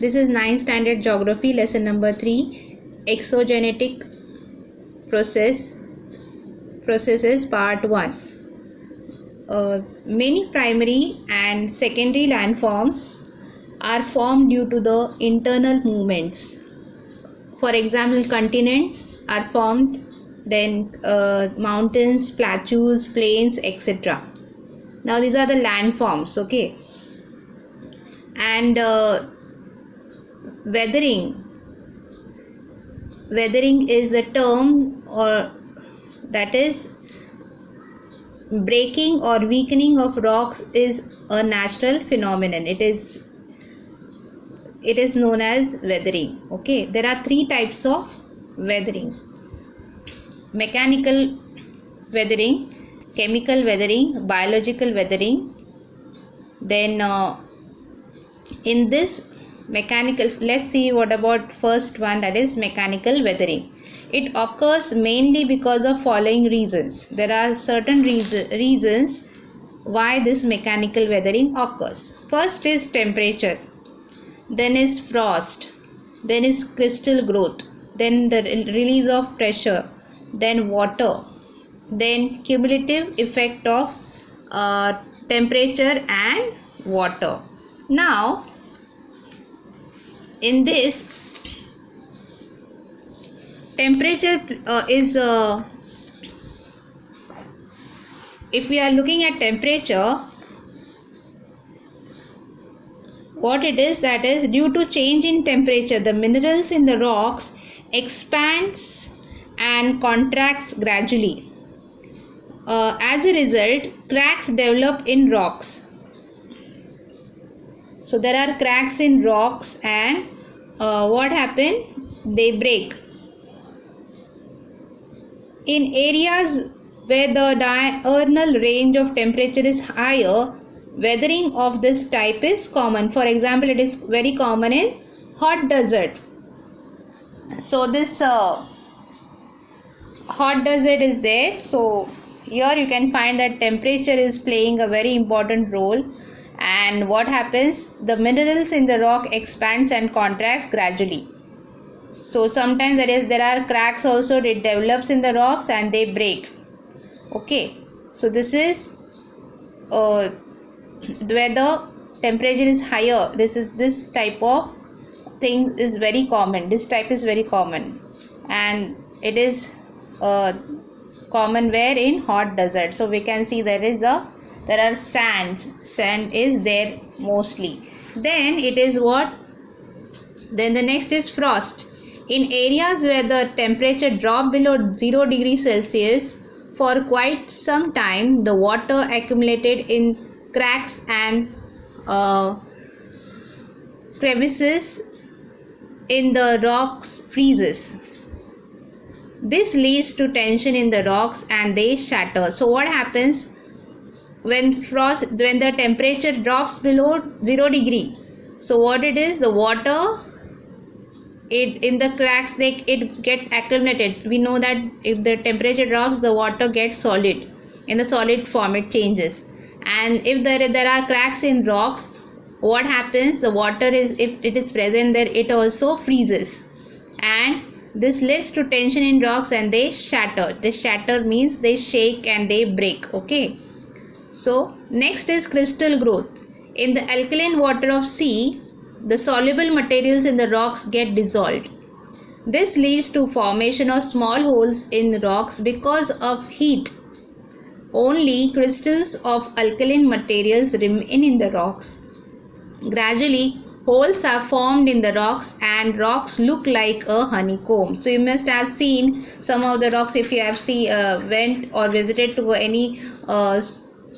This is 9th standard geography lesson number 3, exogenetic processes part 1. Many primary and secondary landforms are formed due to the internal movements. For example, continents are formed, then mountains, plateaus, plains, etc. Now these are the landforms, okay. And weathering is the term, or that is breaking or weakening of rocks is a natural phenomenon. It is known as weathering, okay. There are 3 types of weathering: mechanical weathering, chemical weathering, biological weathering. Then in this mechanical, let's see what about first one, that is mechanical weathering. It occurs mainly because of following reasons. There are certain reasons why this mechanical weathering occurs. First is temperature, then is frost, then is crystal growth, then the release of pressure, then water, then cumulative effect of temperature and water. Now in this, temperature is if we are looking at temperature, what it is, that is due to change in temperature, the minerals in the rocks expands and contracts gradually. As a result, cracks develop in rocks. So there are cracks in rocks, and what happen? They break. In areas where the diurnal range of temperature is higher, weathering of this type is common. For example, it is very common in hot desert. So this hot desert is there. So here you can find that temperature is playing a very important role. And what happens? The minerals in the rock expands and contracts gradually. So sometimes there are cracks also. It develops in the rocks and they break. Okay. So this is where the temperature is higher. This type of thing is very common. This type is very common, and it is common where? In hot desert. So we can see there are sand is there mostly. Then it is what? Then the next is frost. In areas where the temperature drop below 0 degrees Celsius for quite some time, the water accumulated in cracks and crevices in the rocks freezes. This leads to tension in the rocks and they shatter. So what happens when the temperature drops below 0 degree? So what it is, the water, in the cracks, it get accumulated. We know that if the temperature drops, the water gets solid. In the solid form it changes. And if there are cracks in rocks, what happens? The water is, if it is present there, it also freezes, and this leads to tension in rocks and they shatter. They shatter means they shake and they break. Okay. So next is crystal growth. In the alkaline water of sea, the soluble materials in the rocks get dissolved. This leads to formation of small holes in rocks because of heat. Only crystals of alkaline materials remain in the rocks. Gradually, holes are formed in the rocks and rocks look like a honeycomb. So you must have seen some of the rocks if you have went or visited to any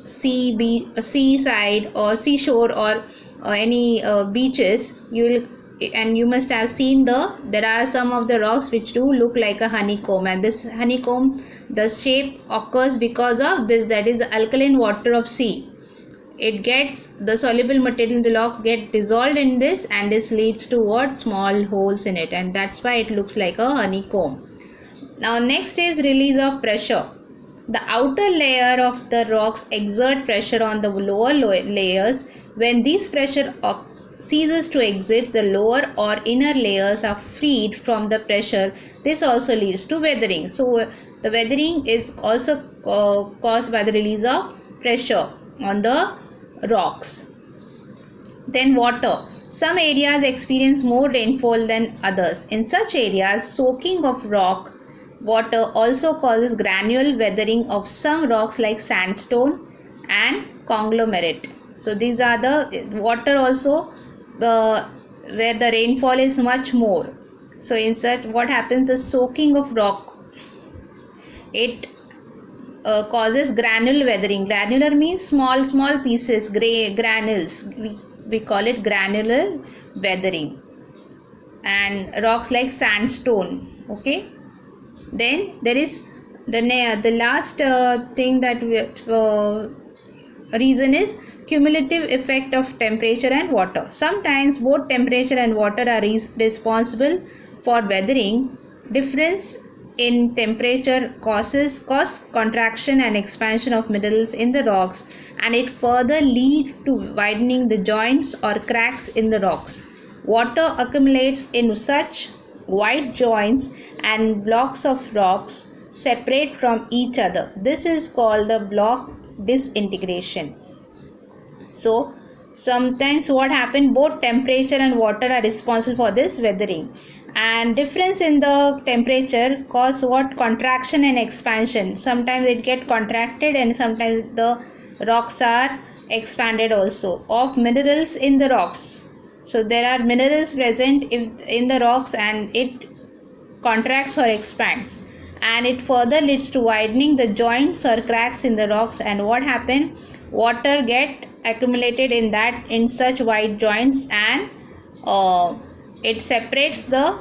seaside or seashore or any beaches. You must have seen there are some of the rocks which do look like a honeycomb, and this honeycomb, the shape occurs because of this, that is the alkaline water of sea. It gets, the soluble material in the rocks get dissolved in this, and this leads to what? Small holes in it, and that's why it looks like a honeycomb. Now next is release of pressure. The outer layer of the rocks exert pressure on the lower layers. When these pressure ceases to exist, the lower or inner layers are freed from the pressure. This also leads to weathering. So the weathering is also caused by the release of pressure on the rocks. Then water. Some areas experience more rainfall than others. In such areas, soaking of rock water also causes granular weathering of some rocks like sandstone and conglomerate. So these are the water also where the rainfall is much more. So in such, what happens, the soaking of rock, it causes granular weathering. Granular means small pieces, gray granules. We call it granular weathering. And rocks like sandstone. Okay. Then there is the last thing that reason is cumulative effect of temperature and water. Sometimes both temperature and water are responsible for weathering. Difference in temperature causes contraction and expansion of minerals in the rocks, and it further leads to widening the joints or cracks in the rocks. Water accumulates in such wide joints and blocks of rocks separate from each other. This is called the block disintegration. So sometimes what happens, both temperature and water are responsible for this weathering, and difference in the temperature cause what, contraction and expansion. Sometimes it get contracted and sometimes the rocks are expanded also, of minerals in the rocks. So there are minerals present in the rocks and it contracts or expands, and it further leads to widening the joints or cracks in the rocks. And what happen, water get accumulated in such wide joints, and it separates the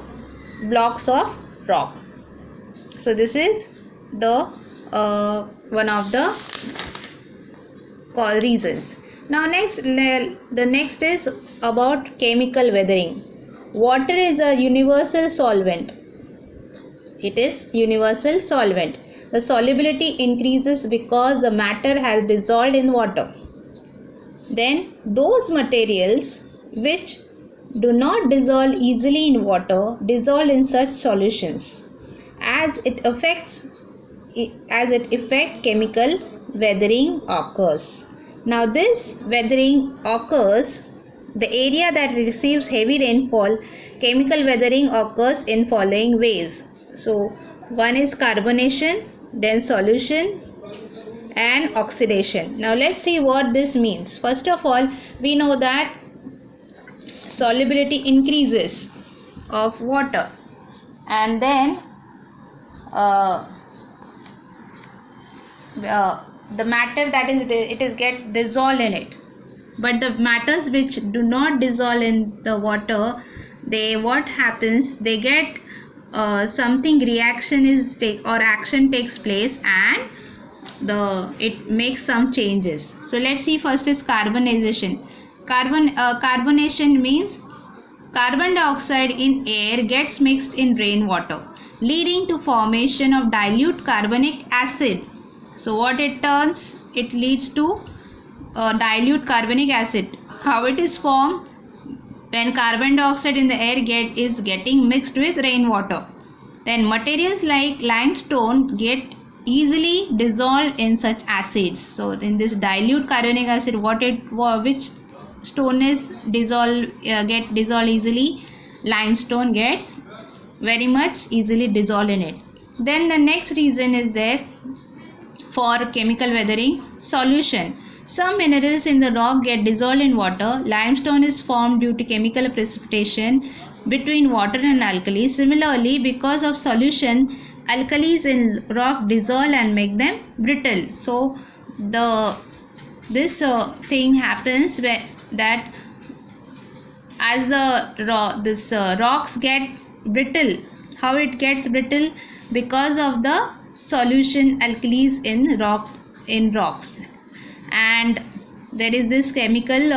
blocks of rock. So this is the one of the reasons. Now the next is about chemical weathering. Water is a universal solvent. It is universal solvent. The solubility increases because the matter has dissolved in water. Then those materials which do not dissolve easily in water dissolve in such solutions as it affects chemical weathering occurs. Now this weathering occurs, the area that receives heavy rainfall, chemical weathering occurs in following ways. So one is carbonation, then solution and oxidation. Now let's see what this means. First of all, we know that solubility increases of water, and then the matter that is it is get dissolved in it. But the matters which do not dissolve in the water, they what happens, they get something reaction is or action takes place, and it makes some changes. So let's see, first is carbonization. Carbonation means carbon dioxide in air gets mixed in rainwater, leading to formation of dilute carbonic acid. So what it turns, it leads to dilute carbonic acid. How it is formed? When carbon dioxide in the air is getting mixed with rainwater, then materials like limestone get easily dissolved in such acids. So in this dilute carbonic acid, which stone is get dissolved easily? Limestone gets very much easily dissolved in it. Then the next reason is there for chemical weathering, solution. Some minerals in the rock get dissolved in water. Limestone is formed due to chemical precipitation between water and alkali. Similarly, because of solution, alkalis in rock dissolve and make them brittle. So this thing happens where that as the rocks get brittle. How it gets brittle? Because of the solution alkalis in rocks, and there is this chemical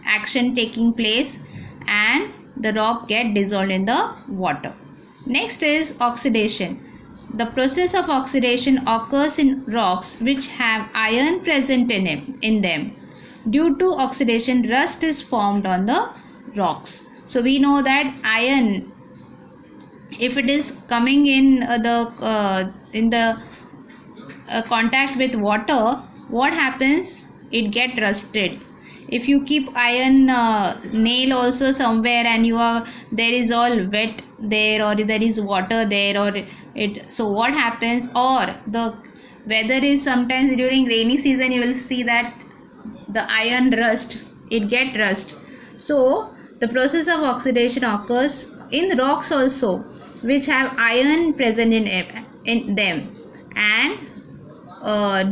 action taking place, and the rock get dissolved in the water. Next is oxidation. The process of oxidation occurs in rocks which have iron present in them. Due to oxidation, rust is formed on the rocks. So we know that iron, if it is coming in the contact with water, what happens? It get rusted. If you keep iron nail also somewhere and there is all wet there, or there is water there, or it, so what happens, or the weather is sometimes during rainy season, you will see that the iron rust, it get rust. So the process of oxidation occurs in rocks also, which have iron present in them, and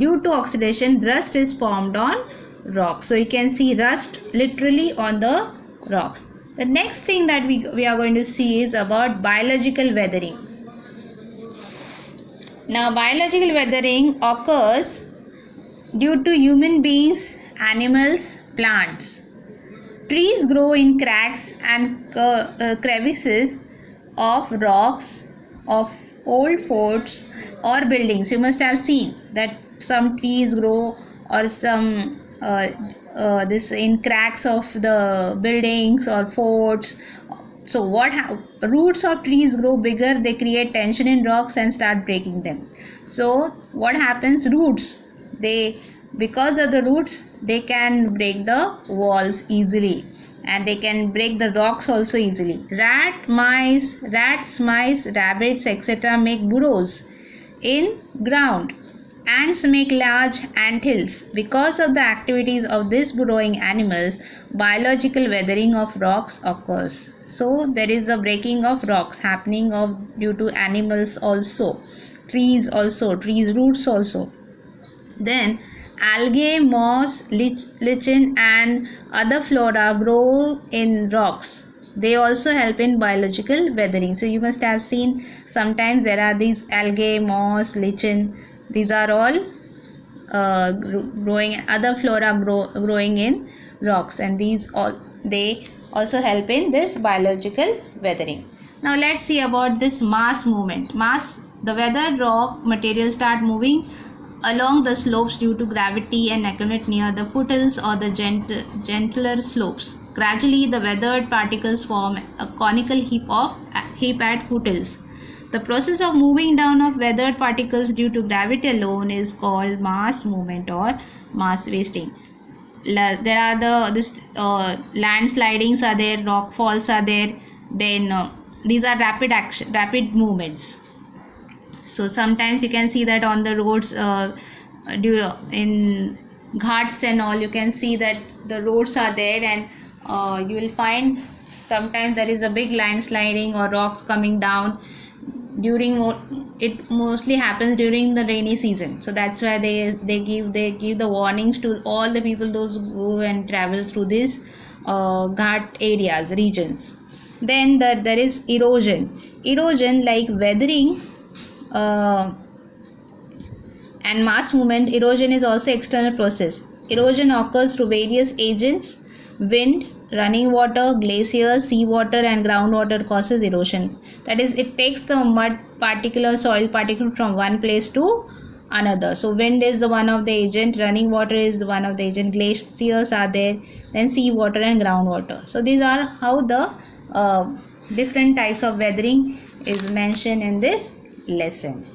due to oxidation, rust is formed on rocks. So you can see rust literally on the rocks. The next thing that we are going to see is about biological weathering. Now, biological weathering occurs due to human beings, animals, plants. Trees grow in cracks and crevices of rocks, of old forts or buildings. You must have seen that some trees grow, or some this in cracks of the buildings or forts. So roots of trees grow bigger, they create tension in rocks and start breaking them. So what happens? Roots, because of the roots, they can break the walls easily, and they can break the rocks also easily. Rats, mice, rabbits, etc. make burrows in ground. Ants make large ant hills. Because of the activities of these burrowing animals, biological weathering of rocks occurs. So there is a breaking of rocks happening due to animals also, trees roots also. Then algae, moss, lichen and other flora grow in rocks. They also help in biological weathering. So you must have seen sometimes there are these algae, moss, lichen. These are all growing, other flora growing in rocks, and they also help in this biological weathering. Now let's see about this mass movement. The weathered rock materials start moving along the slopes due to gravity and accumulate near the foothills or the gentler slopes. Gradually, the weathered particles form a conical heap at foothills. The process of moving down of weathered particles due to gravity alone is called mass movement or mass wasting. There are landslidings are there, rock falls are there. Then these are rapid movements. So sometimes you can see that on the roads, in ghats and all, you can see that the roads are there, and you will find sometimes there is a big landsliding or rocks coming down. It mostly happens during the rainy season, so that's why they give the warnings to all the people, those who go and travel through these ghat areas, regions. Then there is erosion like weathering and mass movement. Erosion is also external process. Erosion occurs through various agents. Wind, running water, glaciers, seawater and groundwater causes erosion. That is, it takes the mud particle, soil particle from one place to another. So wind is the one of the agent, running water is the one of the agent, glaciers are there, then seawater and groundwater. So these are how the different types of weathering is mentioned in this lesson.